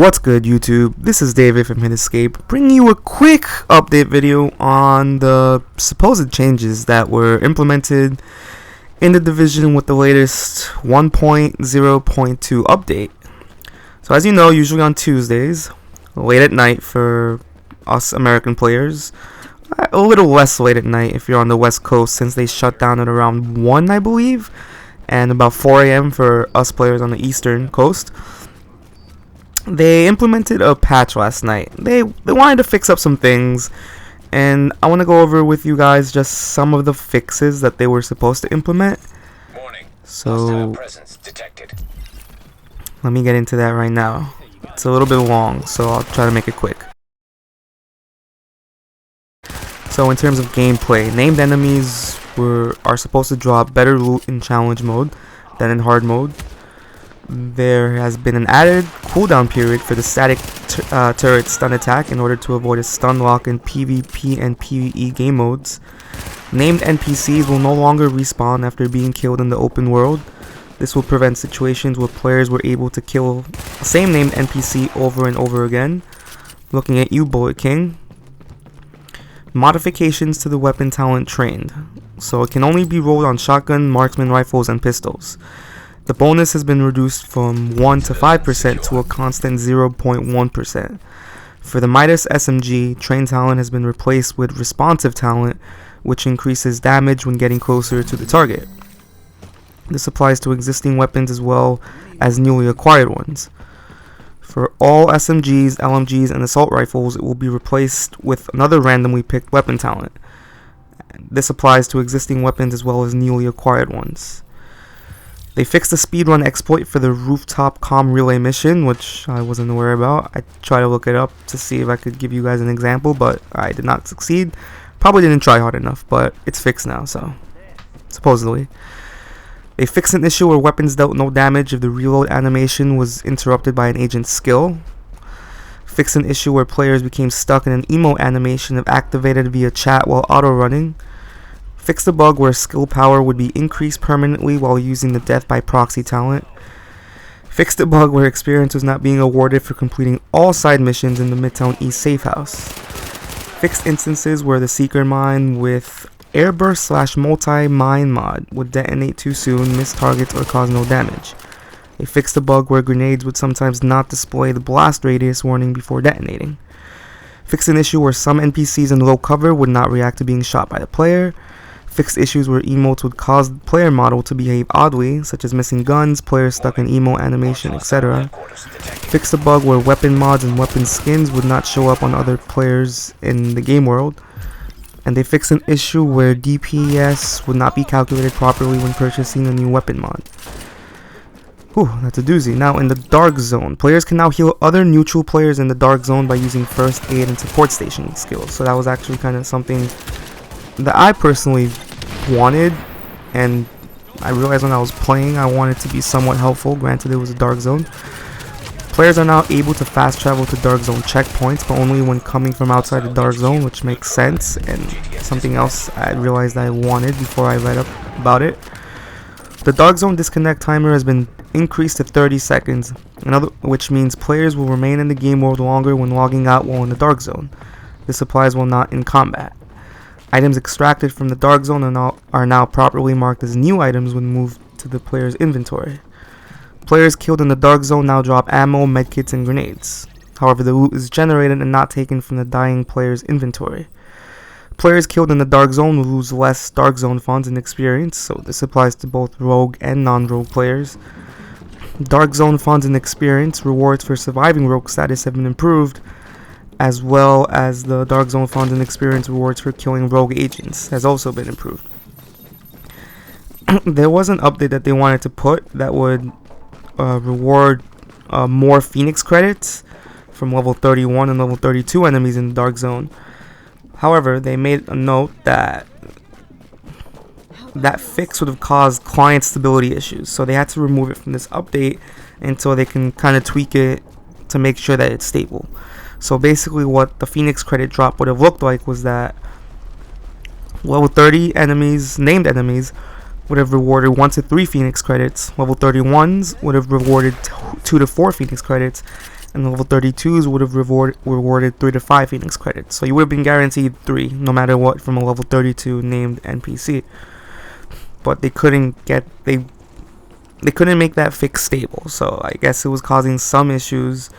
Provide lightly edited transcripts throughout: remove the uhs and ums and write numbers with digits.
What's good, YouTube? This is David from HitESC, bringing you a quick update video on the supposed changes that were implemented in the division with the latest 1.0.2 update. So as you know, usually on Tuesdays, late at night for us American players, a little less late at night if you're on the West Coast, since they shut down at around 1, I believe, and about 4 a.m. for us players on the Eastern Coast. They implemented a patch last night. They wanted to fix up some things, and I want to go over with you guys just some of the fixes that they were supposed to implement. Warning. So Presence detected. let me get into that right now. It's a little bit long, so I'll try to make it quick. So in terms of gameplay, named enemies are supposed to drop better loot in challenge mode than in hard mode. There has been an added cooldown period for the static turret stun attack in order to avoid a stun lock in PvP and PvE game modes. Named NPCs will no longer respawn after being killed in the open world. This will prevent situations where players were able to kill the same named NPC over and over again. Looking at you, Bullet King. Modifications to the weapon talent trained. So it can only be rolled on shotgun, marksman rifles, and pistols. The bonus has been reduced from 1 to 5% to a constant 0.1%. For the Midas SMG, trained talent has been replaced with responsive talent, which increases damage when getting closer to the target. This applies to existing weapons as well as newly acquired ones. For all SMGs, LMGs, and assault rifles, it will be replaced with another randomly picked weapon talent. This applies to existing weapons as well as newly acquired ones. They fixed the speedrun exploit for the rooftop comm relay mission, which I wasn't aware about. I tried to look it up to see if I could give you guys an example, but I did not succeed. Probably didn't try hard enough, but it's fixed now, so supposedly. They fixed an issue where weapons dealt no damage if the reload animation was interrupted by an agent's skill. Fixed an issue where players became stuck in an emote animation if activated via chat while auto-running. Fixed a bug where skill power would be increased permanently while using the death by proxy talent. Fixed a bug where experience was not being awarded for completing all side missions in the Midtown East safe house. Fixed instances where the seeker mine with airburst / multi-mine mod would detonate too soon, miss targets, or cause no damage. They fixed a bug where grenades would sometimes not display the blast radius warning before detonating. Fixed an issue where some NPCs in low cover would not react to being shot by the player. Fixed issues where emotes would cause the player model to behave oddly, such as missing guns, players stuck in emote animation, etc. Fixed a bug where weapon mods and weapon skins would not show up on other players in the game world. And they fixed an issue where DPS would not be calculated properly when purchasing a new weapon mod. Whew, that's a doozy. Now in the Dark Zone, players can now heal other neutral players in the Dark Zone by using first aid and support station skills. So that was actually kind of something that I personally wanted, and I realized when I was playing I wanted to be somewhat helpful. Granted, it was a Dark Zone. Players are now able to fast travel to Dark Zone checkpoints, but only when coming from outside the Dark Zone, which makes sense, and something else I realized I wanted before I read up about it. The Dark Zone disconnect timer has been increased to 30 seconds, which means players will remain in the game world longer when logging out while in the Dark Zone. This applies while not in combat. Items extracted from the Dark Zone are now properly marked as new items when moved to the player's inventory. Players killed in the Dark Zone now drop ammo, medkits, and grenades. However, the loot is generated and not taken from the dying player's inventory. Players killed in the Dark Zone will lose less Dark Zone funds and experience, so this applies to both rogue and non-rogue players. Dark Zone funds and experience rewards for surviving rogue status have been improved, as well as the Dark Zone funds and experience rewards for killing rogue agents has also been improved. There was an update that they wanted to put that would reward more Phoenix credits from level 31 and level 32 enemies in the Dark Zone. However, they made a note that that fix would have caused client stability issues, so they had to remove it from this update until they can kind of tweak it to make sure that it's stable. So basically what the Phoenix credit drop would have looked like was that level 30 enemies, named enemies, would have rewarded 1 to 3 Phoenix credits. Level 31s would have rewarded 2 to 4 Phoenix credits. and the level 32s would have rewarded 3 to 5 Phoenix credits. So you would have been guaranteed 3 no matter what from a level 32 named NPC. But they couldn't make that fix stable, so I guess it was causing some issues.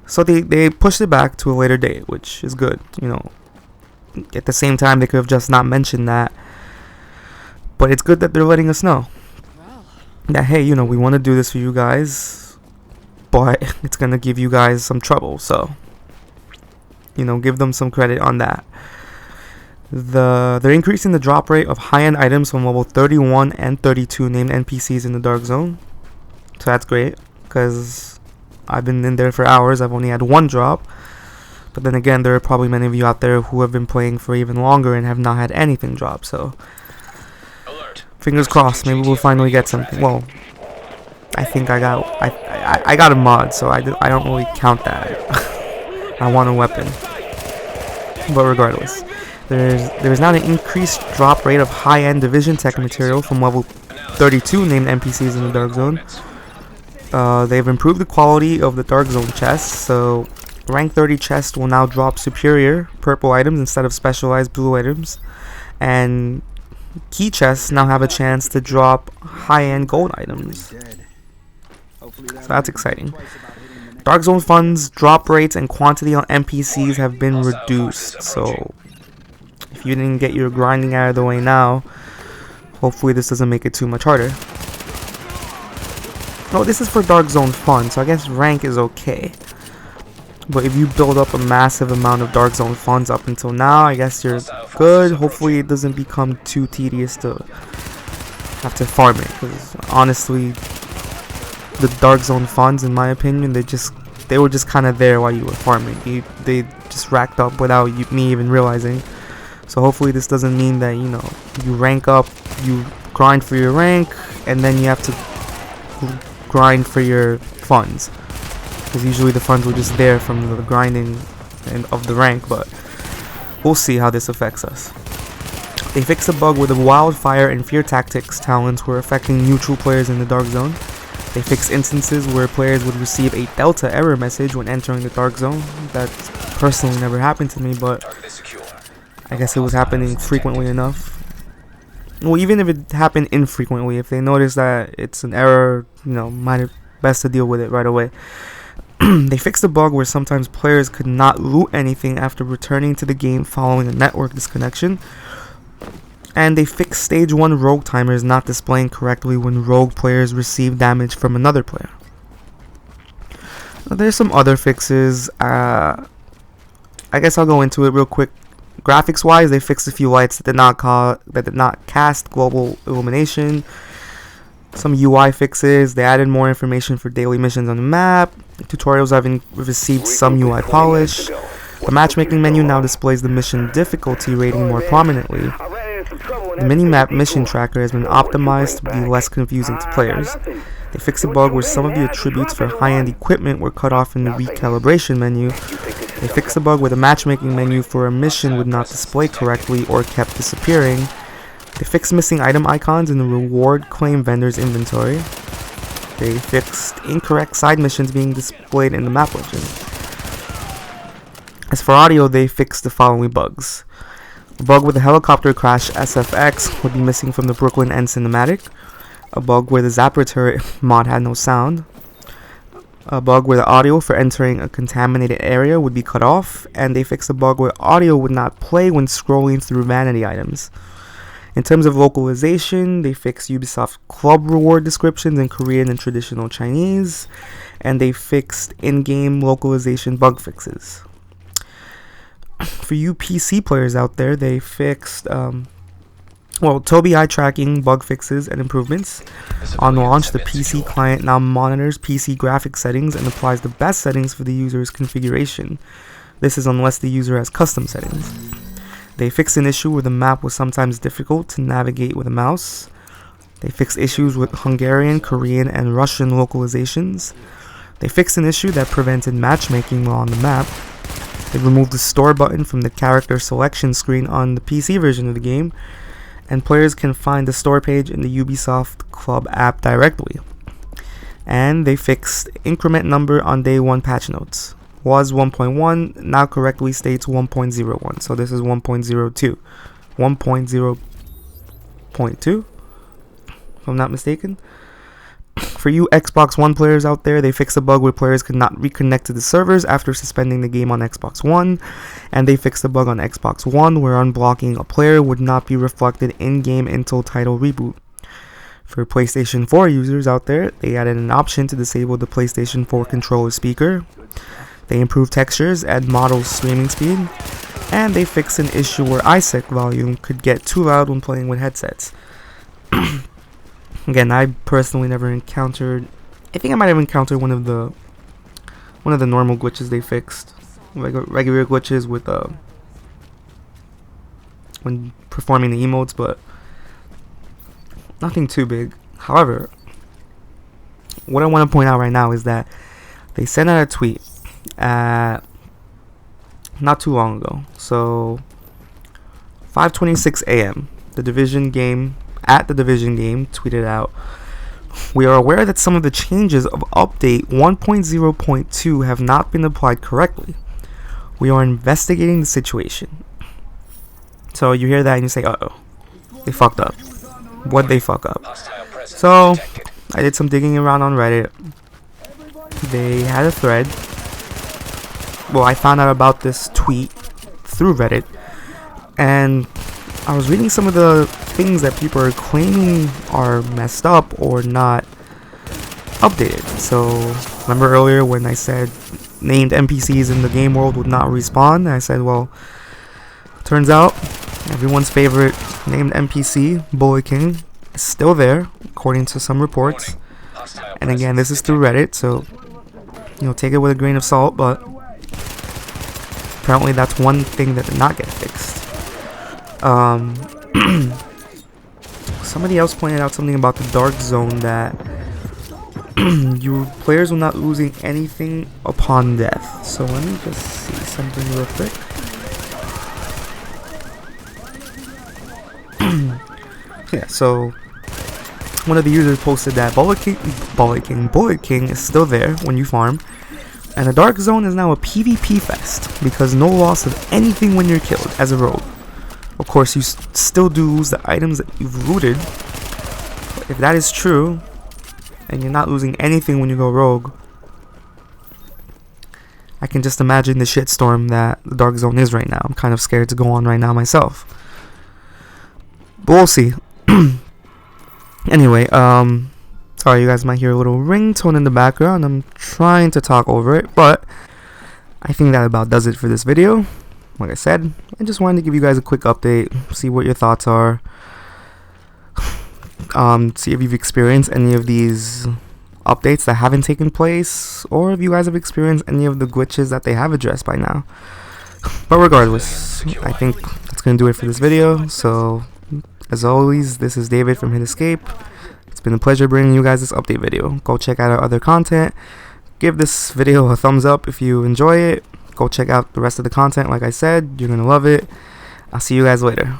So they pushed it back to a later date, which is good. You know, at the same time they could have just not mentioned that. But it's good that they're letting us know that, hey, you know, we want to do this for you guys, but it's going to give you guys some trouble. So, you know, give them some credit on that. They're increasing the drop rate of high-end items from level 31 and 32 named NPCs in the Dark Zone. So that's great, because I've been in there for hours. I've only had 1 drop. But then again, there are probably many of you out there who have been playing for even longer and have not had anything drop. So fingers crossed, maybe we'll finally get something. Well, I think I got a mod, so I don't really count that. I want a weapon. But regardless, there's now an increased drop rate of high-end Division Tech material from level 32 named NPCs in the Dark Zone. They've improved the quality of the Dark Zone chests, so rank 30 chests will now drop superior purple items instead of specialized blue items, and key chests now have a chance to drop high-end gold items. So that's exciting. Dark Zone funds, drop rates, and quantity on NPCs have been reduced, so if you didn't get your grinding out of the way now, hopefully this doesn't make it too much harder. No, this is for Dark Zone fun, so I guess rank is okay. But if you build up a massive amount of Dark Zone funds up until now, I guess you're good. Hopefully it doesn't become too tedious to have to farm it, because honestly, the Dark Zone funds, in my opinion, they were just kind of there while you were farming. They just racked up without me even realizing. So hopefully this doesn't mean that, you know, you rank up, you grind for your rank, and then you have to grind for your funds, because usually the funds were just there from the grinding and of the rank. But we'll see how this affects us. They fixed a bug where the wildfire and fear tactics talents were affecting neutral players in the Dark Zone. They fixed instances where players would receive a delta error message when entering the Dark Zone. That personally never happened to me, but I guess it was happening frequently enough. Well, even if it happened infrequently, if they notice that it's an error, you know, best to deal with it right away. They fixed a bug where sometimes players could not loot anything after returning to the game following a network disconnection. And they fixed stage 1 rogue timers not displaying correctly when rogue players receive damage from another player. Now, there's some other fixes. I guess I'll go into it real quick. Graphics wise, they fixed a few lights that did not cast global illumination. Some UI fixes. They added more information for daily missions on the map. Tutorials have received some UI polish. The matchmaking menu now displays the mission difficulty rating more prominently. The minimap mission tracker has been optimized to be less confusing to players. They fixed a bug where some of the attributes for high-end equipment were cut off in the recalibration menu. They fixed a bug where the matchmaking menu for a mission would not display correctly or kept disappearing. They fixed missing item icons in the reward claim vendor's inventory. They fixed incorrect side missions being displayed in the map legend. As for audio, they fixed the following bugs. A bug where the helicopter crash SFX would be missing from the Brooklyn end cinematic. A bug where the Zapper turret mod had no sound. A bug where the audio for entering a contaminated area would be cut off. And they fixed a bug where audio would not play when scrolling through vanity items. In terms of localization, they fixed Ubisoft club reward descriptions in Korean and traditional Chinese. And they fixed in-game localization bug fixes. For you PC players out there, they fixed Tobii eye tracking bug fixes and improvements. On launch, the PC client now monitors PC graphics settings and applies the best settings for the user's configuration. This is unless the user has custom settings. They fixed an issue where the map was sometimes difficult to navigate with a mouse. They fixed issues with Hungarian, Korean, and Russian localizations. They fixed an issue that prevented matchmaking while on the map. They removed the store button from the character selection screen on the PC version of the game, and players can find the store page in the Ubisoft Club app directly. And they fixed increment number on day 1 patch notes. Was 1.1, now correctly states 1.01. So this is 1.02. 1.0.2, if I'm not mistaken. For you Xbox One players out there, they fixed a bug where players could not reconnect to the servers after suspending the game on Xbox One. And they fixed a bug on Xbox One where unblocking a player would not be reflected in-game until title reboot. For PlayStation 4 users out there, they added an option to disable the PlayStation 4 controller speaker. They improved textures and model streaming speed. And they fixed an issue where HitESC volume could get too loud when playing with headsets. Again, I personally never encountered, I think I might have encountered one of the normal glitches they fixed. Regular glitches with when performing the emotes, but nothing too big. However, what I want to point out right now is that they sent out a tweet not too long ago. So 5:26 a.m. the Division game tweeted out, "We are aware that some of the changes of update 1.0.2 have not been applied correctly. We are investigating the situation." So you hear that and you say, uh-oh, they fucked up. What'd they fuck up? So I did some digging around on Reddit. They had a thread. Well, I found out about this tweet through Reddit, and I was reading some of the things that people are claiming are messed up or not updated. So remember earlier when I said named NPCs in the game world would not respawn? I said, well, turns out everyone's favorite named NPC, Bullet King, is still there, according to some reports. And again, this is through Reddit, so take it with a grain of salt, but apparently that's one thing that did not get fixed. Somebody else pointed out something about the dark zone, that your players will not losing anything upon death. So let me just see something real quick. Yeah, so one of the users posted that Bullet King is still there when you farm, and the dark zone is now a PvP fest because no loss of anything when you're killed as a rogue. Of course, you still do lose the items that you've looted. But if that is true, and you're not losing anything when you go rogue, I can just imagine the shitstorm that the dark zone is right now. I'm kind of scared to go on right now myself. But we'll see. Anyway, sorry, you guys might hear a little ringtone in the background. I'm trying to talk over it, but I think that about does it for this video. Like I said, I just wanted to give you guys a quick update, see what your thoughts are, see if you've experienced any of these updates that haven't taken place, or if you guys have experienced any of the glitches that they have addressed by now. But regardless, I think that's going to do it for this video. So, as always, this is David from HitESC. It's been a pleasure bringing you guys this update video. Go check out our other content. Give this video a thumbs up if you enjoy it. Go check out the rest of the content. Like I said, you're going to love it. I'll see you guys later.